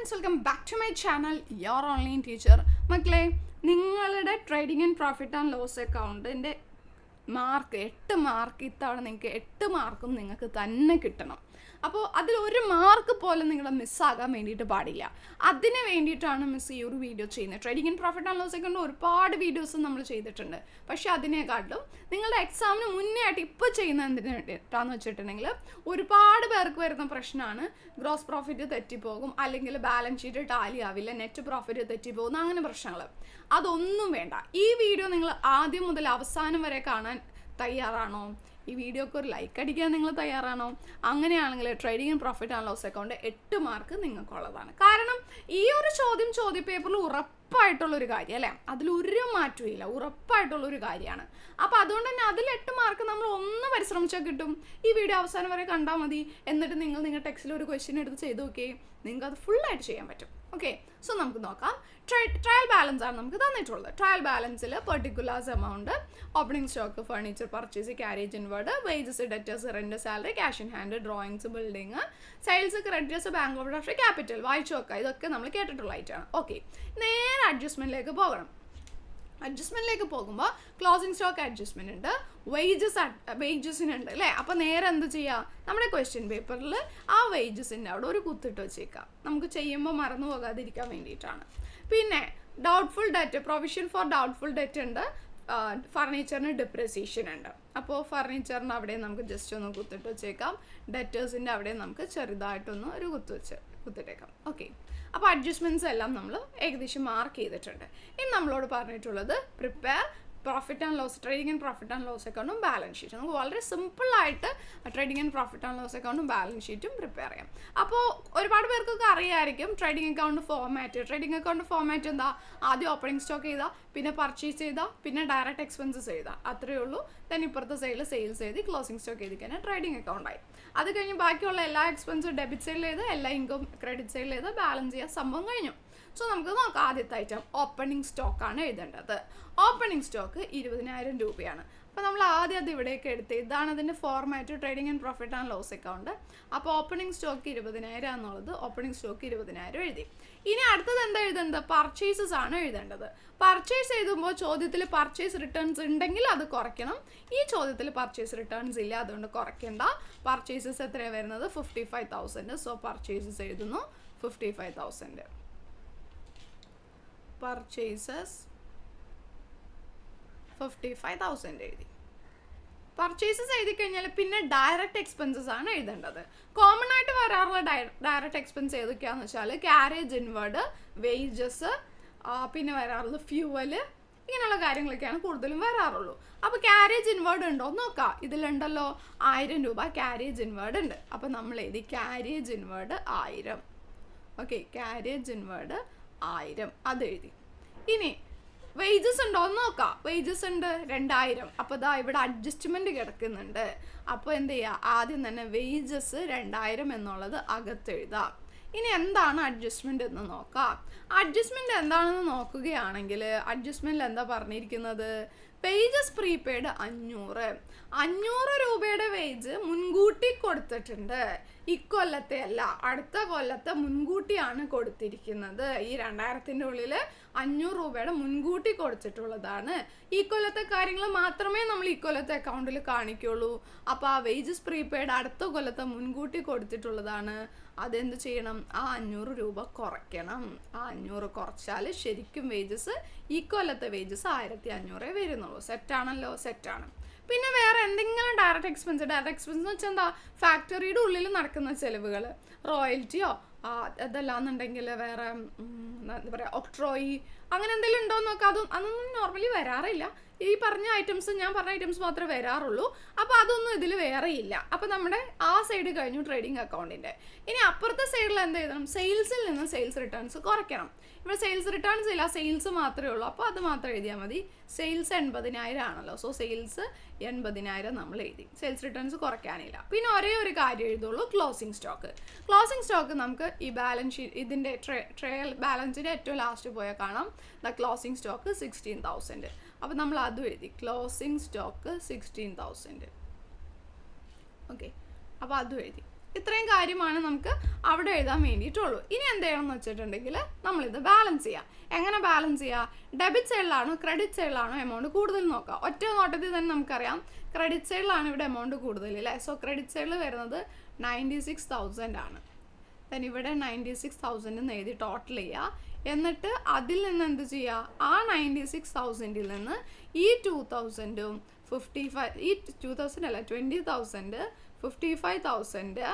friends, welcome back to my channel, your online teacher. മക്കളെ, നിങ്ങളുടെ trading and profit and loss അക്കൗണ്ടിൻ്റെ mark 8 mark ഇത്തവണ നിങ്ങൾക്ക് 8 മാർക്കും നിങ്ങൾക്ക് തന്നെ കിട്ടണം. അപ്പോൾ അതിലൊരു മാർക്ക് പോലും നിങ്ങളുടെ മിസ്സാകാൻ വേണ്ടിയിട്ട് പാടില്ല. അതിന് വേണ്ടിയിട്ടാണ് മിസ് ഈ ഒരു വീഡിയോ ചെയ്യുന്നത്. Trading and profit and loss account ഒരുപാട് വീഡിയോസ് നമ്മൾ ചെയ്തിട്ടുണ്ട്. പക്ഷേ അതിനേക്കാളും നിങ്ങളുടെ എക്സാമിന് മുന്നേ ആയിട്ട് ഇപ്പോൾ ചെയ്യുന്ന എന്തിനു വേണ്ടിയിട്ടാന്ന് വെച്ചിട്ടുണ്ടെങ്കിൽ ഒരുപാട് പേർക്ക് വരുന്ന പ്രശ്നമാണ് ഗ്രോസ് പ്രോഫിറ്റ് തെറ്റിപ്പോകും, അല്ലെങ്കിൽ ബാലൻസ് ഷീറ്റ് ടാലി ആവില്ല, നെറ്റ് പ്രോഫിറ്റ് തെറ്റിപ്പോകുന്ന അങ്ങനെ പ്രശ്നങ്ങൾ. അതൊന്നും വേണ്ട. ഈ വീഡിയോ നിങ്ങൾ ആദ്യം മുതൽ അവസാനം വരെ കാണാൻ തയ്യാറാണോ? ഈ വീഡിയോക്ക് ഒരു ലൈക്ക് അടിക്കാൻ നിങ്ങൾ തയ്യാറാണോ? അങ്ങനെയാണെങ്കിൽ trading and profit and loss account 8 mark നിങ്ങൾക്കുള്ളതാണ്. കാരണം ഈ ഒരു ചോദ്യ പേപ്പറിൽ ഉറപ്പായിട്ടുള്ളൊരു കാര്യം അല്ലേ, അതിലൊരു മാറ്റവും ഇല്ല, ഉറപ്പായിട്ടുള്ളൊരു കാര്യമാണ്. അപ്പോൾ അതുകൊണ്ട് തന്നെ അതിൽ 8 മാർക്ക് നമ്മൾ ഒന്ന് പരിശ്രമിച്ചാൽ കിട്ടും. ഈ വീഡിയോ അവസാനം വരെ കണ്ടാൽ മതി. എന്നിട്ട് നിങ്ങളുടെ ടെക്സ്റ്റിൽ ഒരു ക്വസ്റ്റ്യൻ എടുത്ത് ചെയ്ത് നോക്കിയേ, നിങ്ങൾക്ക് അത് ഫുള്ളായിട്ട് ചെയ്യാൻ പറ്റും. ഓക്കെ, സോ നമുക്ക് നോക്കാം. ട്രയൽ ബാലൻസ് ആണ് നമുക്ക് തന്നിട്ടുള്ളത്. ട്രയൽ ബാലൻസിൽ particulars amount, opening stock, furniture purchase, carriage inward, wages, debtors, rent, salary, cash in hand, drawings, building, sales, creditors, bank of draft, capital, വായിച്ചു നോക്കുക. ഇതൊക്കെ നമ്മൾ കേട്ടിട്ടുള്ളതായിട്ടാണ്. ഓക്കെ, നേരെ അഡ്ജസ്റ്റ്മെന്റിലേക്ക് പോകണം. അഡ്ജസ്റ്റ്മെന്റിലേക്ക് പോകുമ്പോൾ ക്ലോസിംഗ് സ്റ്റോക്ക് അഡ്ജസ്റ്റ്മെന്റ് ഉണ്ട്, വേജസിനുണ്ട് അല്ലേ. അപ്പോൾ നേരെ എന്ത് ചെയ്യുക, നമ്മുടെ ക്വസ്റ്റ്യൻ പേപ്പറിൽ ആ വേജസിൻ്റെ അവിടെ ഒരു കുത്തിട്ട് വെച്ചേക്കാം, നമുക്ക് ചെയ്യുമ്പോൾ മറന്നു പോകാതിരിക്കാൻ വേണ്ടിയിട്ടാണ്. പിന്നെ doubtful debt, provision for doubtful debt ഉണ്ട്, ഫർണിച്ചറിന് ഡിപ്രിസിയേഷൻ ഉണ്ട്. അപ്പോൾ ഫർണിച്ചറിന് അവിടെ നമുക്ക് ജസ്റ്റ് ഒന്ന് കുത്തിട്ട് വെച്ചേക്കാം, ഡെറ്റേഴ്സിൻ്റെ അവിടെ നമുക്ക് ചെറുതായിട്ടൊന്ന് ഒരു കുത്തിട്ടേക്കാം. ഓക്കെ, അപ്പോൾ അഡ്ജസ്റ്റ്മെൻറ്റ്സ് എല്ലാം നമ്മൾ ഏകദേശം മാർക്ക് ചെയ്തിട്ടുണ്ട്. ഇനി നമ്മളോട് പറഞ്ഞിട്ടുള്ളത് prepare profit and loss, trading and profit and loss അക്കൗണ്ടും ബാലൻസ് ഷീറ്റും. നമുക്ക് വളരെ സിമ്പിളായിട്ട് trading and profit and loss അക്കൗണ്ടും ബാലൻസ് ഷീറ്റും പ്രിപ്പയർ ചെയ്യാം. അപ്പോൾ ഒരുപാട് പേർക്കൊക്കെ അറിയാമായിരിക്കും trading account format. Trading account format എന്താ? ആദ്യം ഓപ്പണിംഗ് സ്റ്റോക്ക് ചെയ്താൽ, പിന്നെ പർച്ചേസ് ചെയ്താൽ, പിന്നെ ഡയറക്റ്റ് എക്സ്പെൻസസ് ചെയ്താൽ, അത്രയേ ഉള്ളൂ. then ഇപ്പുറത്തെ സൈഡിൽ സെയിൽസ് എഴുതി ക്ലോസിംഗ് സ്റ്റോക്ക് എഴുതി കഴിഞ്ഞാൽ ട്രേഡിംഗ് അക്കൗണ്ടായി. അത് കഴിഞ്ഞ് ബാക്കിയുള്ള എല്ലാ എക്സ്പെൻസും ഡെബിറ്റ് സൈഡിൽ ചെയ്ത്, എല്ലാ ഇൻകം ക്രെഡിറ്റ് സൈഡിൽ ചെയ്ത് ബാലൻസ് ചെയ്യാൻ സംഭവം കഴിഞ്ഞു. സോ നമുക്ക് നോക്കാം. ആദ്യത്തെ ഐറ്റം ഓപ്പണിംഗ് സ്റ്റോക്കാണ് എഴുതേണ്ടത്. ഓപ്പണിംഗ് സ്റ്റോക്ക് 20,000 രൂപയാണ്. അപ്പോൾ നമ്മൾ ആദ്യം അത് ഇവിടേക്ക് എടുത്ത്, ഇതാണ് അതിൻ്റെ format, trading and profit and loss account. അപ്പോൾ ഓപ്പണിംഗ് സ്റ്റോക്ക് 20,000 എന്നുള്ളത് ഓപ്പണിംഗ് സ്റ്റോക്ക് 20,000 എഴുതി. ഇനി അടുത്തത് എന്താ എഴുതേണ്ടത്? പർച്ചേസസ് ആണ് എഴുതേണ്ടത്. പർച്ചേസ് എഴുതുമ്പോൾ ചോദ്യത്തിൽ പർച്ചേസ് റിട്ടേൺസ് ഉണ്ടെങ്കിൽ അത് കുറയ്ക്കണം. ഈ ചോദ്യത്തിൽ പർച്ചേസ് റിട്ടേൺസ് ഇല്ല, അതുകൊണ്ട് കുറയ്ക്കേണ്ട. പർച്ചേസസ് എത്രയാണ് വരുന്നത്? 55,000. സോ പർച്ചേസസ് എഴുതുന്നു 55,000. പർച്ചേസസ് 55,000 എഴുതി. പർച്ചേസസ് എഴുതി കഴിഞ്ഞാൽ പിന്നെ ഡയറക്റ്റ് എക്സ്പെൻസസ് ആണ് എഴുതേണ്ടത്. കോമൺ ആയിട്ട് വരാറുള്ള ഡയറക്റ്റ് എക്സ്പെൻസ് ഏതൊക്കെയാണെന്ന് വെച്ചാൽ ക്യാരേജ് ഇൻവേർഡ്, വേജസ്, പിന്നെ വരാറുള്ള ഫ്യൂവല്, ഇങ്ങനെയുള്ള കാര്യങ്ങളൊക്കെയാണ് കൂടുതലും വരാറുള്ളൂ. അപ്പോൾ ക്യാരേജ് ഇൻവേർഡ് ഉണ്ടോ എന്ന് നോക്കാം. ഇതിലുണ്ടല്ലോ 1000 രൂപ ക്യാരേജ് ഇൻവേർഡ് ഉണ്ട്. അപ്പോൾ നമ്മൾ എഴുതി carriage inward 1000. Okay, carriage inward 1000 അത് എഴുതി. ഇനി വേജസ് ഉണ്ടോ എന്ന് നോക്കാം. വേജസ് ഉണ്ട് 2000. അപ്പോൾ ഇതാ ഇവിടെ അഡ്ജസ്റ്റ്മെൻറ്റ് കിടക്കുന്നുണ്ട്. അപ്പോൾ എന്ത് ചെയ്യുക, ആദ്യം തന്നെ വേജസ് 2000 എന്നുള്ളത് അകത്തെഴുതാം. ഇനി എന്താണ് അഡ്ജസ്റ്റ്മെൻ്റ് എന്ന് നോക്കാം. അഡ്ജസ്റ്റ്മെൻ്റ് എന്താണെന്ന് നോക്കുകയാണെങ്കിൽ അഡ്ജസ്റ്റ്മെൻറ്റിൽ എന്താ പറഞ്ഞിരിക്കുന്നത്? വേജസ് പ്രീപെയ്ഡ് 500 രൂപയുടെ വേജ് മുൻകൂട്ടി കൊടുത്തിട്ടുണ്ട്. ഇക്കൊല്ലത്തെ അല്ല, അടുത്ത കൊല്ലത്തെ മുൻകൂട്ടിയാണ് കൊടുത്തിരിക്കുന്നത്. ഈ 2000-ൻ്റെ ഉള്ളിൽ 500 രൂപയുടെ മുൻകൂട്ടി കൊടുത്തിട്ടുള്ളതാണ്. ഈ കൊല്ലത്തെ കാര്യങ്ങൾ മാത്രമേ നമ്മൾ ഈ കൊല്ലത്തെ അക്കൗണ്ടിൽ കാണിക്കുള്ളൂ. അപ്പോൾ ആ വേജസ് പ്രീപെയ്ഡ് അടുത്ത കൊല്ലത്തെ മുൻകൂട്ടി കൊടുത്തിട്ടുള്ളതാണ്. അതെന്ത് ചെയ്യണം? ആ 500 രൂപ കുറയ്ക്കണം. ആ 500 കുറച്ചാൽ ശരിക്കും വേജസ്, ഈ കൊല്ലത്തെ വേജസ് 1500 വരുന്നുള്ളൂ. സെറ്റാണല്ലോ? സെറ്റാണ്. പിന്നെ വേറെ എന്തെങ്കിലും ഡയറക്റ്റ് എക്സ്പെൻസ് എന്ന് വെച്ചാൽ എന്താ? ഫാക്ടറിയുടെ ഉള്ളിൽ നടക്കുന്ന ചിലവുകൾ, റോയൽറ്റിയോ അതല്ലാന്നുണ്ടെങ്കിൽ വേറെ എന്താ പറയുക, ഒക്ട്രോയി, അങ്ങനെ എന്തെങ്കിലും ഉണ്ടോ എന്ന് നോക്കാം. അതൊന്നും നോർമലി വരാറില്ല. ഈ പറഞ്ഞ ഐറ്റംസ്, ഞാൻ പറഞ്ഞ ഐറ്റംസ് മാത്രമേ വരാറുള്ളൂ. അപ്പോൾ അതൊന്നും ഇതിൽ വേറെ ഇല്ല. അപ്പോൾ നമ്മുടെ ആ സൈഡ് കഴിഞ്ഞു ട്രേഡിംഗ് അക്കൗണ്ടിൻ്റെ. ഇനി അപ്പുറത്തെ സൈഡിൽ എന്ത് ചെയ്യണം? സെയിൽസിൽ നിന്ന് സെയിൽസ് റിട്ടേൺസ് കുറയ്ക്കണം. ഇവിടെ സെയിൽസ് റിട്ടേൺസ് ഇല്ല, സെയിൽസ് മാത്രമേ ഉള്ളൂ. അപ്പോൾ അത് മാത്രം എഴുതിയാൽ മതി. സെയിൽസ് 80,000 ആണല്ലോ. സോ സെയിൽസ് 80,000 നമ്മൾ എഴുതി. സെയിൽസ് റിട്ടേൺസ് കുറയ്ക്കാനില്ല. പിന്നെ ഒരേ ഒരു കാര്യം എഴുതുള്ളൂ, ക്ലോസിംഗ് സ്റ്റോക്ക്. ക്ലോസിംഗ് സ്റ്റോക്ക് നമുക്ക് ഈ ബാലൻസ് ഷീറ്റ്, ഇതിൻ്റെ ട്രയൽ ബാലൻസിൻ്റെ ഏറ്റവും ലാസ്റ്റ് പോയാൽ കാണാം ദ ക്ലോസിംഗ് സ്റ്റോക്ക് 16,000. അപ്പോൾ നമ്മൾ അതും എഴുതി, ക്ലോസിംഗ് സ്റ്റോക്ക് 16,000. ഓക്കെ, അപ്പോൾ അതും എഴുതി. ഇത്രയും കാര്യമാണ് നമുക്ക് അവിടെ എഴുതാൻ വേണ്ടിയിട്ടുള്ളൂ. ഇനി എന്ത് ചെയ്യണമെന്ന് വെച്ചിട്ടുണ്ടെങ്കിൽ നമ്മളിത് ബാലൻസ് ചെയ്യാം. എങ്ങനെ ബാലൻസ് ചെയ്യുക? ഡെബിറ്റ് സൈഡിലാണോ ക്രെഡിറ്റ് സൈഡിലാണോ എമൗണ്ട് കൂടുതൽ നോക്കുക. ഒറ്റ നോട്ടത്തിൽ തന്നെ നമുക്കറിയാം ക്രെഡിറ്റ് സൈഡിലാണ് ഇവിടെ എമൗണ്ട് കൂടുതൽ അല്ലേ. സോ ക്രെഡിറ്റ് സൈഡിൽ വരുന്നത് 96,000 ആണ്. ദെൻ ഇവിടെ 96,000 എന്ന് എഴുതി ടോട്ടൽ ചെയ്യുക. എന്നിട്ട് അതിൽ നിന്ന് എന്ത് ചെയ്യുക? ആ 96,000 നിന്ന് ഈ 2,000ഉം 20,000 അല്ല 20,000 55,000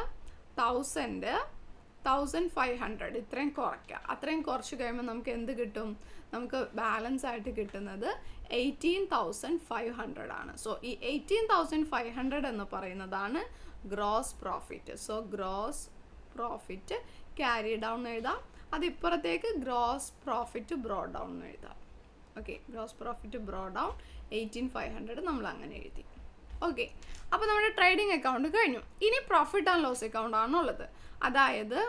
1000 1,500 ഇത്രയും കുറയ്ക്കുക. അത്രയും കുറച്ച് കഴിയുമ്പോൾ നമുക്ക് എന്ത് കിട്ടും? നമുക്ക് ബാലൻസ് ആയിട്ട് കിട്ടുന്നത് 18,500 ആണ്. സോ ഈ 18,500 എന്ന് പറയുന്നതാണ് gross profit. So gross profit carry down എഴുതാം. അതിപ്പുറത്തേക്ക് ഗ്രോസ് പ്രോഫിറ്റ് ബ്രോ ഡൗൺ എഴുതാം. Okay, gross profit bro down 18,500 നമ്മൾ അങ്ങനെ എഴുതി. ഓക്കെ, അപ്പോൾ നമ്മുടെ ട്രേഡിംഗ് അക്കൗണ്ട് കഴിഞ്ഞു. ഇനി പ്രോഫിറ്റ് ആൻഡ് ലോസ് അക്കൗണ്ട് ആണുള്ളത്. അതായത്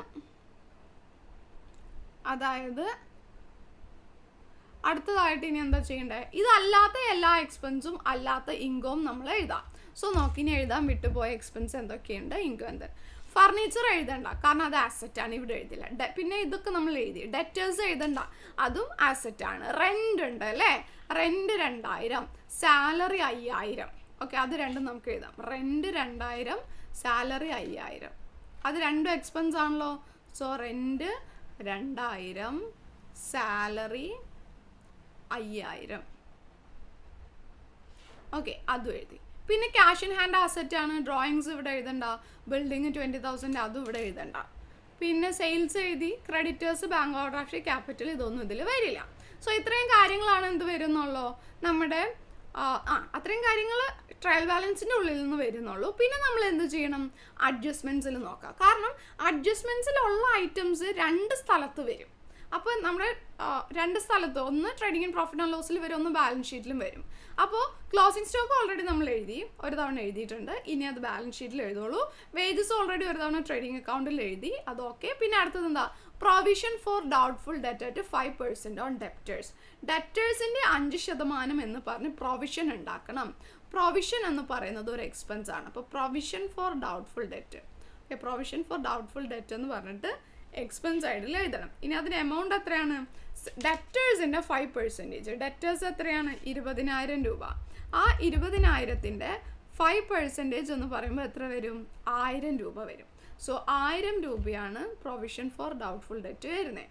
അടുത്തതായിട്ട് ഇനി എന്താ ചെയ്യേണ്ടത്? ഇതല്ലാത്ത എല്ലാ എക്സ്പെൻസും അല്ലാത്ത ഇൻകവും നമ്മൾ എഴുതാം. സോ നോക്കിനി എഴുതാൻ വിട്ടുപോയ എക്സ്പെൻസ് എന്തൊക്കെയുണ്ട്, ഇൻകം എന്ത്. ഫർണിച്ചർ എഴുതണ്ട, കാരണം അത് ആസെറ്റാണ്, ഇവിടെ എഴുതില്ല. പിന്നെ ഇതൊക്കെ നമ്മൾ എഴുതി. ഡെറ്റേഴ്സ് എഴുതണ്ട, അതും ആസെറ്റാണ്. റെൻ്റ് ഉണ്ട് അല്ലേ, റെൻ്റ് 2,000, സാലറി 5,000. ഓക്കെ, അത് രണ്ടും നമുക്ക് എഴുതാം. Rent 2,000, salary 5,000. അത് രണ്ടും എക്സ്പെൻസ് ആണല്ലോ. So rent 2,000, salary 5,000. ഓക്കെ, അതും എഴുതി. പിന്നെ ക്യാഷ് ഇൻ ഹാൻഡ് ആസെറ്റ് ആണ്. ഡ്രോയിങ്സ് ഇവിടെ എഴുതണ്ട. ബിൽഡിങ് 20,000 അതും ഇവിടെ എഴുതണ്ട. പിന്നെ സെയിൽസ് എഴുതി. ക്രെഡിറ്റേഴ്സ്, ബാങ്ക് ഓവർഡ്രാഫ്റ്റ്, ക്യാപിറ്റൽ ഇതൊന്നും ഇതിൽ വരില്ല. സോ ഇത്രയും കാര്യങ്ങളാണ് എന്ത് വരുന്നുള്ളൂ നമ്മുടെ അത്രയും കാര്യങ്ങൾ ട്രയൽ ബാലൻസിൻ്റെ ഉള്ളിൽ നിന്ന് വരുന്നുള്ളൂ. പിന്നെ നമ്മൾ എന്ത് ചെയ്യണം? അഡ്ജസ്റ്റ്മെൻറ്റ്സിൽ നോക്കാം. കാരണം അഡ്ജസ്റ്റ്മെൻറ്റ്സിലുള്ള ഐറ്റംസ് 2 സ്ഥലത്ത് വരും. അപ്പോൾ നമ്മുടെ 2 സ്ഥലത്ത്, ഒന്ന് ട്രേഡിംഗ് ആൻഡ് പ്രോഫിറ്റ് ആൻഡ് ലോസിൽ വരും, ഒന്ന് ബാലൻസ് ഷീറ്റിലും വരും. അപ്പോൾ ക്ലോസിംഗ് സ്റ്റോക്ക് ഓൾറെഡി നമ്മൾ എഴുതി, ഒരു തവണ എഴുതിയിട്ടുണ്ട്. ഇനി അത് ബാലൻസ് ഷീറ്റിൽ എഴുതുള്ളൂ. വേജസ് ഓൾറെഡി ഒരു തവണ ട്രേഡിംഗ് അക്കൗണ്ടിൽ എഴുതി, അതൊക്കെ. പിന്നെ അടുത്തത് എന്താ? Provision for doubtful debt at 5% on debtors. ഡെപ്റ്റേഴ്സിൻ്റെ 5% എന്ന് പറഞ്ഞ് പ്രൊവിഷൻ ഉണ്ടാക്കണം. പ്രൊവിഷൻ എന്ന് പറയുന്നത് ഒരു എക്സ്പെൻസ് ആണ്. അപ്പോൾ provision for doubtful debt, okay, provision for doubtful debt എന്ന് പറഞ്ഞിട്ട് എക്സ്പെൻസ് സൈഡിൽ എഴുതണം. ഇനി അതിന് എമൗണ്ട് എത്രയാണ്? ഡെപ്റ്റേഴ്സിൻ്റെ 5%. ഡെപ്റ്റേഴ്സ് എത്രയാണ്? 20,000 രൂപ. ആ 20,000ൻ്റെ 5% എന്ന് പറയുമ്പോൾ എത്ര വരും? 1,000 രൂപ വരും. സോ 1,000 രൂപയാണ് പ്രൊവിഷൻ ഫോർ ഡൗട്ട്ഫുൾ ഡെറ്റ് വരുന്നത്.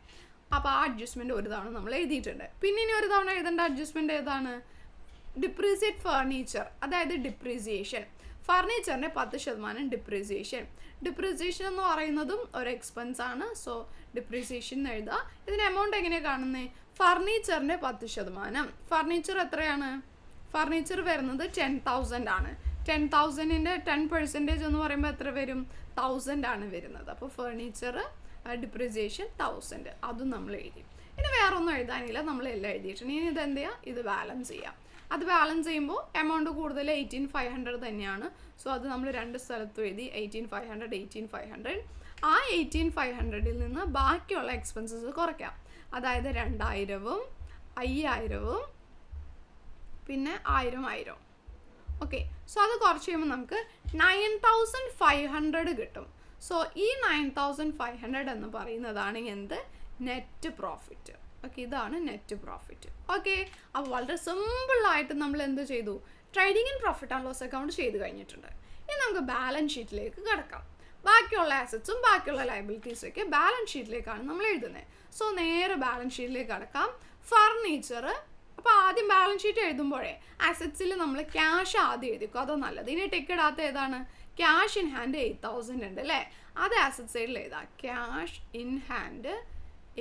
അപ്പോൾ ആ അഡ്ജസ്റ്റ്മെൻറ്റ് ഒരു തവണ നമ്മൾ എഴുതിയിട്ടുണ്ട്. പിന്നെ ഇനി ഒരു തവണ എഴുതേണ്ട അഡ്ജസ്റ്റ്മെൻറ്റ് ഏതാണ്? ഡിപ്രീസിയേറ്റ് ഫർണിച്ചർ, അതായത് ഡിപ്രീസിയേഷൻ. ഫർണിച്ചറിൻ്റെ 10% ഡിപ്രീസിയേഷൻ. ഡിപ്രീസിയേഷൻ എന്ന് പറയുന്നതും ഒരു എക്സ്പെൻസ് ആണ്. സോ ഡിപ്രീസിയേഷൻ എഴുതുക. ഇതിന് എമൗണ്ട് എങ്ങനെയാണ് കാണുന്നത്? ഫർണിച്ചറിൻ്റെ 10%. ഫർണിച്ചർ എത്രയാണ്? ഫർണിച്ചർ വരുന്നത് 10,000 ആണ്. 10,000ൻ്റെ 10% എന്ന് പറയുമ്പോൾ എത്ര വരും? 1,000 ആണ് വരുന്നത്. അപ്പോൾ ഫർണിച്ചർ ഡിപ്രീസിയേഷൻ 1,000, അതും നമ്മൾ എഴുതി. ഇനി വേറെ ഒന്നും എഴുതാനില്ല, നമ്മളെല്ലാം എഴുതിയിട്ടുണ്ട്. ഇനി ഇത് എന്ത് ചെയ്യുക? ഇത് ബാലൻസ് ചെയ്യാം. അത് ബാലൻസ് ചെയ്യുമ്പോൾ എമൗണ്ട് കൂടുതൽ 18,500 തന്നെയാണ്. സോ അത് നമ്മൾ 2 സ്ഥലത്തും എഴുതി. 18,500. ആ 18,500ൽ നിന്ന് ബാക്കിയുള്ള എക്സ്പെൻസസ് കുറയ്ക്കാം. അതായത് 2,000ഉം 5,000ഉം പിന്നെ 1,000. ഓക്കെ, സോ അത് കുറച്ച് കഴിയുമ്പോൾ നമുക്ക് 9,500 കിട്ടും. സോ ഈ 9,500 എന്ന് പറയുന്നതാണ് എന്ത്? Net profit. ഓക്കെ, ഇതാണ് നെറ്റ് പ്രോഫിറ്റ്. ഓക്കെ, അപ്പോൾ വളരെ സിമ്പിളായിട്ട് നമ്മൾ എന്ത് ചെയ്തു? Trading and profit and loss account ചെയ്ത് കഴിഞ്ഞിട്ടുണ്ട്. ഇനി നമുക്ക് ബാലൻസ് ഷീറ്റിലേക്ക് കിടക്കാം. ബാക്കിയുള്ള ആസറ്റ്സും ബാക്കിയുള്ള ലയബിലിറ്റീസും ഒക്കെ ബാലൻസ് ഷീറ്റിലേക്കാണ് നമ്മൾ എഴുതുന്നത്. സോ നേരെ ബാലൻസ് ഷീറ്റിലേക്ക് കിടക്കാം. ഫർണിച്ചർ, അപ്പോൾ ആദ്യം ബാലൻസ് ഷീറ്റ് എഴുതുമ്പോഴേ ആസറ്റ്സിൽ നമ്മൾ ക്യാഷ് ആദ്യം എഴുതിക്കും, അതോ നല്ലത്. ഇനി ടിക്ക് ഇടാത്ത ഏതാണ്? ക്യാഷ് ഇൻ ഹാൻഡ് 8,000 ഉണ്ട് അല്ലേ, അത് ആസറ്റ് സൈഡിൽ എഴുതാം. ക്യാഷ് ഇൻ ഹാൻഡ്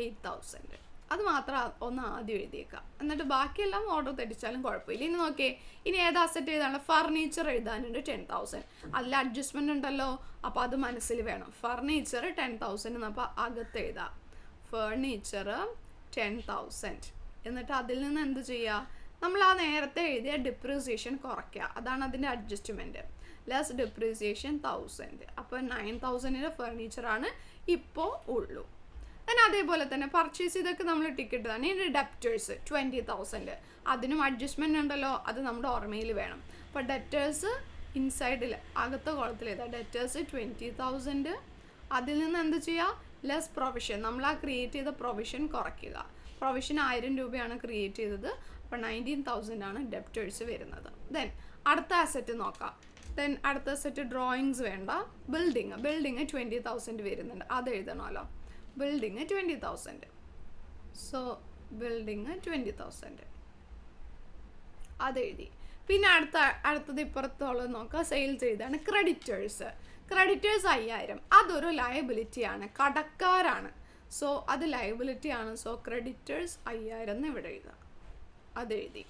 8,000, അത് മാത്രം ഒന്ന് ആദ്യം എഴുതിയേക്കാം. എന്നിട്ട് ബാക്കിയെല്ലാം ഓർഡർ തെറ്റിച്ചാലും കുഴപ്പമില്ല. ഇനി നോക്കിയേ, ഇനി ഏത് അസറ്റ് എഴുതാനുള്ള? ഫർണിച്ചർ എഴുതാനുണ്ട് 10,000. അതിൽ അഡ്ജസ്റ്റ്മെൻ്റ് ഉണ്ടല്ലോ, അപ്പോൾ അത് മനസ്സിൽ വേണം. ഫർണിച്ചർ 10,000 അപ്പോൾ അകത്ത് എഴുതാം. ഫർണിച്ചർ 10,000. എന്നിട്ട് അതിൽ നിന്ന് എന്ത് ചെയ്യുക? നമ്മൾ ആ നേരത്തെ എഴുതിയ ഡിപ്രീസിയേഷൻ കുറയ്ക്കുക, അതാണ് അതിൻ്റെ അഡ്ജസ്റ്റ്മെൻറ്റ്. Less depreciation 1,000. അപ്പോൾ 9,000ൻ്റെ ഫർണിച്ചറാണ് ഇപ്പോൾ ഉള്ളൂ. പിന്നെ അതേപോലെ തന്നെ പർച്ചേസ് ചെയ്തൊക്കെ നമ്മൾ ടിക്കറ്റ് തന്നെ. ഇനി ഡെപ്റ്റേഴ്സ് 20,000, അതിനും അഡ്ജസ്റ്റ്മെൻ്റ് ഉണ്ടല്ലോ, അത് നമ്മുടെ ഓർമ്മയിൽ വേണം. അപ്പോൾ ഡെപ്റ്റേഴ്സ് ഇൻസൈഡിൽ അകത്തെ കോളത്തിൽ ഏതാ ഡെറ്റേഴ്സ് 20,000. അതിൽ നിന്ന് എന്ത് ചെയ്യുക, ലെസ് പ്രൊവിഷൻ, നമ്മൾ ആ ക്രിയേറ്റ് ചെയ്ത പ്രൊവിഷൻ കുറയ്ക്കുക. പ്രൊവിഷൻ 1000 രൂപയാണ് ക്രിയേറ്റ് ചെയ്തത്, അപ്പോൾ 19,000 ആണ് ഡെപ്റ്റേഴ്സ് വരുന്നത്. ദെൻ അടുത്ത അസറ്റ് നോക്കാം. ദെൻ അടുത്ത അസറ്റ് ഡ്രോയിങ്സ് വേണ്ട, ബിൽഡിങ് 20,000 വരുന്നുണ്ട്, അത് എഴുതണമല്ലോ. ബിൽഡിങ് 20,000, സോ ബിൽഡിങ് 20,000 അത് എഴുതി. പിന്നെ അടുത്തത് ഇപ്പുറത്തുള്ളത് നോക്കുക, സെയിൽസ് എഴുതാണ്. ക്രെഡിറ്റേഴ്സ് 5,000, അതൊരു ലയബിലിറ്റിയാണ്, കടക്കാരാണ്. സോ അത് ലയബിലിറ്റി ആണ്. സോ ക്രെഡിറ്റേഴ്സ് 5,000 എന്ന് ഇവിടെ എഴുതാം, അത് എഴുതി.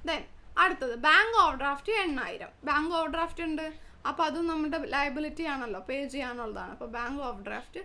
ദെൻ അടുത്തത് bank over draft 8,000. Bank over draft ഉണ്ട്, അപ്പോൾ അതും നമ്മുടെ ലയബിലിറ്റി ആണല്ലോ, പേ ചെയ്യാനുള്ളതാണ്. അപ്പോൾ ബാങ്ക് ഓവർ ഡ്രാഫ്റ്റ്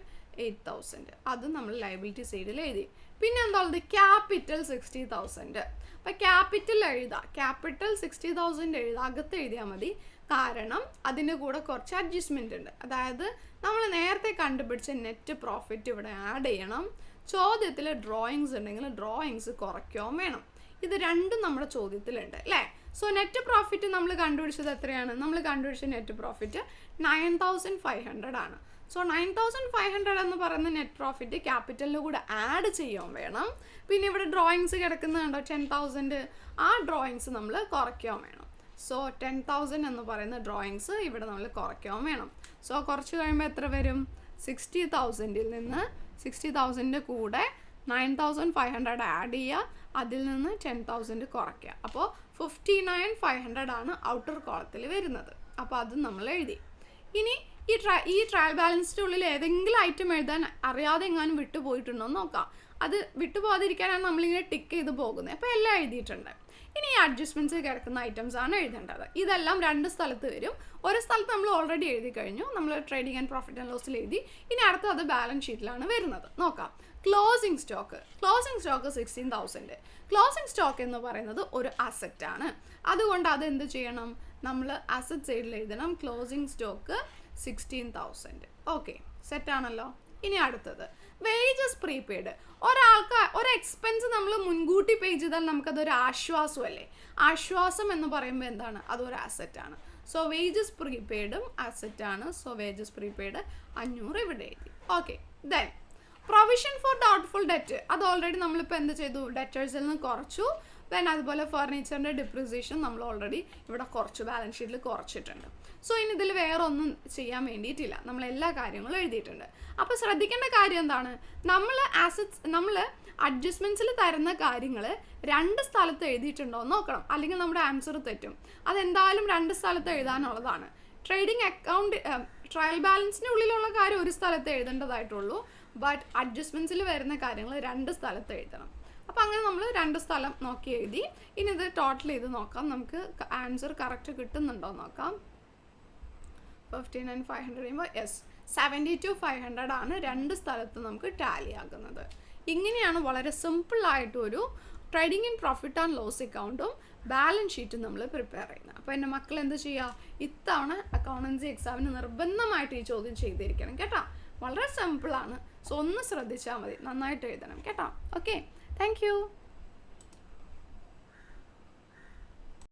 8,000, അതും നമ്മൾ ലയബിലിറ്റി സൈഡിൽ എഴുതി. പിന്നെ എന്താ ഉള്ളത്, ക്യാപിറ്റൽ 60,000. അപ്പോൾ ക്യാപിറ്റൽ എഴുതാം, ക്യാപിറ്റൽ 60,000 എഴുതാം, അകത്ത് എഴുതിയാൽ മതി. കാരണം അതിൻ്റെ കൂടെ കുറച്ച് അഡ്ജസ്റ്റ്മെൻ്റ് ഉണ്ട്. അതായത് നമ്മൾ നേരത്തെ കണ്ടുപിടിച്ച നെറ്റ് പ്രോഫിറ്റ് ഇവിടെ ആഡ് ചെയ്യണം. ചോദ്യത്തിൽ ഡ്രോയിങ്സ് ഉണ്ടെങ്കിൽ ഡ്രോയിങ്സ് കുറയ്ക്കുകയും വേണം. ഇത് രണ്ടും നമ്മുടെ ചോദ്യത്തിലുണ്ട് അല്ലേ. സോ നെറ്റ് പ്രോഫിറ്റ് നമ്മൾ കണ്ടുപിടിച്ചത് എത്രയാണ്, നമ്മൾ കണ്ടുപിടിച്ച നെറ്റ് പ്രോഫിറ്റ് 9,500 ആണ്. സോ 9,500 എന്ന് പറയുന്ന നെറ്റ് പ്രോഫിറ്റ് ക്യാപിറ്റലിൻ്റെ കൂടെ ആഡ് ചെയ്യാൻ വേണം. പിന്നെ ഇവിടെ ഡ്രോയിങ്സ് കിടക്കുന്നുണ്ടോ 10,000, ആ ഡ്രോയിങ്സ് നമ്മൾ കുറയ്ക്കാൻ വേണം. സോ 10,000 എന്ന് പറയുന്ന ഡ്രോയിങ്സ് ഇവിടെ നമ്മൾ കുറയ്ക്കാൻ വേണം. സോ കുറച്ച് കഴിയുമ്പോൾ എത്ര വരും, 60,000-ൽ നിന്ന് 60,000-ൻ്റെ കൂടെ 9,500 ആഡ് ചെയ്യുക, അതിൽ നിന്ന് 10,000 കുറയ്ക്കുക. അപ്പോൾ 59,500 ആണ് ഔട്ടർ കോളത്തിൽ വരുന്നത്. അപ്പോൾ അത് നമ്മൾ എഴുതി. ഇനി ഈ ട്രയൽ ബാലൻസിൻ്റെ ഉള്ളിൽ ഏതെങ്കിലും ഐറ്റം എഴുതാൻ അറിയാതെ എങ്ങാനും വിട്ടുപോയിട്ടുണ്ടോ എന്ന് നോക്കാം. അത് വിട്ടുപോകാതിരിക്കാനാണ് നമ്മളിങ്ങനെ ടിക്ക് ചെയ്ത് പോകുന്നത്. അപ്പോൾ എല്ലാം എഴുതിയിട്ടുണ്ട്. ഇനി ഈ അഡ്ജസ്റ്റ്മെൻറ്റ്സ് കിടക്കുന്ന ഐറ്റംസ് ആണ് എഴുതേണ്ടത്. ഇതെല്ലാം 2 സ്ഥലത്ത് വരും. ഒരു സ്ഥലത്ത് നമ്മൾ ഓൾറെഡി എഴുതി കഴിഞ്ഞു, നമ്മൾ ട്രേഡിംഗ് ആൻഡ് പ്രോഫിറ്റ് ആൻഡ് ലോസിൽ എഴുതി. ഇനി അടുത്തത് ബാലൻസ് ഷീറ്റിലാണ് വരുന്നത്. നോക്കാം. Closing stock 16,000. ക്ലോസിംഗ് സ്റ്റോക്ക് എന്ന് പറയുന്നത് ഒരു അസറ്റാണ്. അതുകൊണ്ട് അത് എന്ത് ചെയ്യണം, നമ്മൾ അസറ്റ് സൈഡിൽ എഴുതണം. Closing stock 16,000. ഓക്കെ, സെറ്റാണല്ലോ. ഇനി അടുത്തത് വേജസ് പ്രീപെയ്ഡ്. ഒരു എക്സ്പെൻസ് നമ്മൾ മുൻകൂട്ടി പേ ചെയ്താൽ നമുക്കതൊരു ആശ്വാസമല്ലേ. ആശ്വാസം എന്ന് പറയുമ്പോൾ എന്താണ്, അതൊരു അസറ്റാണ്. സോ വേജസ് പ്രീപെയ്ഡും അസറ്റാണ്. സോ വേജസ് പ്രീപെയ്ഡ് 500 ഇവിടെ എഴുതി. Okay, then provision for doubtful debt, അത് ഓൾറെഡി നമ്മളിപ്പോൾ എന്ത് ചെയ്തു, ഡെറ്റേഴ്സിൽ നിന്ന് കുറച്ചു. ദെൻ അതുപോലെ ഫർണിച്ചറിൻ്റെ ഡിപ്രിസിയേഷൻ നമ്മൾ ഓൾറെഡി ഇവിടെ കുറച്ചു, ബാലൻസ് ഷീറ്റിൽ കുറച്ചിട്ടുണ്ട്. സോ ഇനി ഇതിൽ വേറെ ഒന്നും ചെയ്യാൻ വേണ്ടിയിട്ടില്ല, നമ്മൾ എല്ലാ കാര്യങ്ങളും എഴുതിയിട്ടുണ്ട്. അപ്പോൾ ശ്രദ്ധിക്കേണ്ട കാര്യം എന്താണ്, നമ്മൾ അഡ്ജസ്റ്റ്മെൻറ്റ്സിൽ തരുന്ന കാര്യങ്ങൾ 2 സ്ഥലത്ത് എഴുതിയിട്ടുണ്ടോ എന്ന് നോക്കണം, അല്ലെങ്കിൽ നമ്മുടെ ആൻസർ തെറ്റും. അതെന്തായാലും 2 സ്ഥലത്ത് എഴുതാനുള്ളതാണ്. ട്രേഡിംഗ് അക്കൗണ്ട് ട്രയൽ ബാലൻസിൻ്റെ ഉള്ളിലുള്ള കാര്യം ഒരു സ്ഥലത്ത് എഴുതേണ്ടതായിട്ടുള്ളൂ. ബട്ട് അഡ്ജസ്റ്റ്മെൻറ്റ്സിൽ വരുന്ന കാര്യങ്ങൾ 2 സ്ഥലത്ത് എഴുതണം. അപ്പോൾ അങ്ങനെ നമ്മൾ 2 സ്ഥലം നോക്കി എഴുതി. ഇനി ഇത് ടോട്ടൽ ചെയ്ത് നോക്കാം, നമുക്ക് ആൻസർ കറക്റ്റ് കിട്ടുന്നുണ്ടോ നോക്കാം. 59,500 ചെയ്യുമ്പോൾ യെസ് 72,500 ആണ് 2 സ്ഥലത്ത് നമുക്ക് ടാലി ആകുന്നത്. ഇങ്ങനെയാണ് വളരെ സിമ്പിളായിട്ടൊരു trading in profit and loss അക്കൗണ്ടും ബാലൻസ് ഷീറ്റും നമ്മൾ പ്രിപ്പയർ ചെയ്യുന്നത്. അപ്പോൾ എൻ്റെ മക്കൾ എന്ത് ചെയ്യുക, ഇത്തവണ അക്കൗണ്ടൻസി എക്സാമിന് നിർബന്ധമായിട്ട് ഈ ചോദ്യം ചെയ്തിരിക്കണം കേട്ടോ. വളരെ സിമ്പിളാണ്. സോ ഒന്ന് ശ്രദ്ധിച്ചാൽ മതി, നന്നായിട്ട് എഴുതണം കേട്ടോ. Okay, thank you.